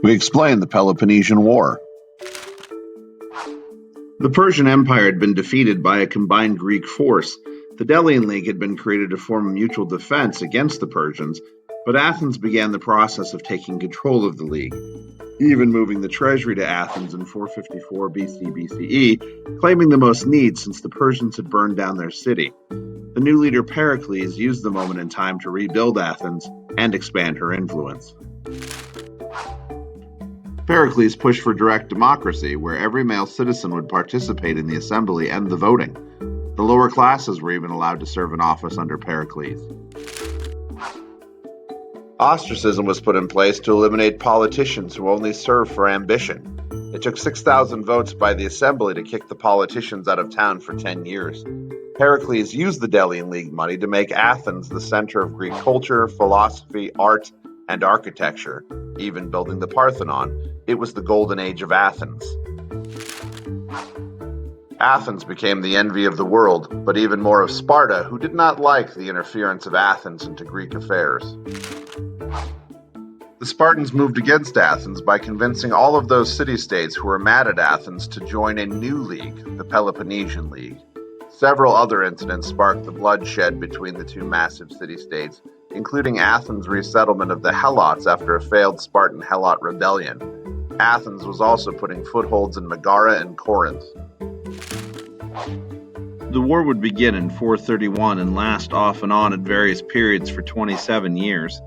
We explain the Peloponnesian War. The Persian Empire had been defeated by a combined Greek force. The Delian League had been created to form a mutual defense against the Persians, but Athens began the process of taking control of the League, even moving the treasury to Athens in 454 BCE, claiming the most need since the Persians had burned down their city. The new leader Pericles used the moment in time to rebuild Athens and expand her influence. Pericles pushed for direct democracy, where every male citizen would participate in the assembly and the voting. The lower classes were even allowed to serve in office under Pericles. Ostracism was put in place to eliminate politicians who only served for ambition. It took 6,000 votes by the assembly to kick the politicians out of town for 10 years. Pericles used the Delian League money to make Athens the center of Greek culture, philosophy, art, and architecture, even building the Parthenon. It was the golden age of Athens. Athens became the envy of the world, but even more of Sparta, who did not like the interference of Athens into Greek affairs. The Spartans moved against Athens by convincing all of those city-states who were mad at Athens to join a new league, the Peloponnesian League. Several other incidents sparked the bloodshed between the two massive city-states, including Athens' resettlement of the Helots after a failed Spartan-Helot rebellion. Athens was also putting footholds in Megara and Corinth. The war would begin in 431 and last off and on at various periods for 27 years.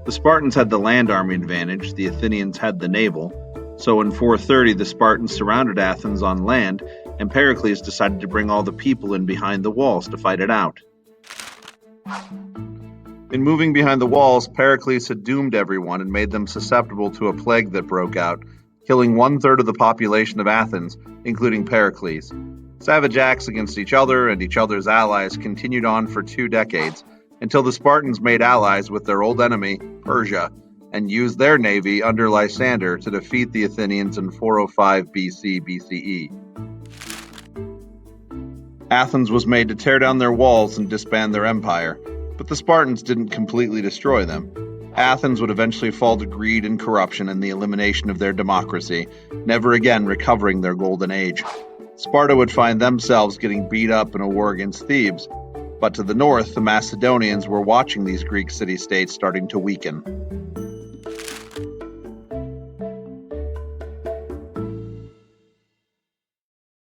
The Spartans had the land army advantage, the Athenians had the naval. So in 430, the Spartans surrounded Athens on land, and Pericles decided to bring all the people in behind the walls to fight it out. In moving behind the walls, Pericles had doomed everyone and made them susceptible to a plague that broke out, killing 1/3 of the population of Athens, including Pericles. Savage acts against each other and each other's allies continued on for 2 decades, until the Spartans made allies with their old enemy, Persia, and used their navy under Lysander to defeat the Athenians in 405 BCE. Athens was made to tear down their walls and disband their empire, but the Spartans didn't completely destroy them. Athens would eventually fall to greed and corruption and the elimination of their democracy, never again recovering their golden age. Sparta would find themselves getting beat up in a war against Thebes, but to the north, the Macedonians were watching these Greek city-states starting to weaken.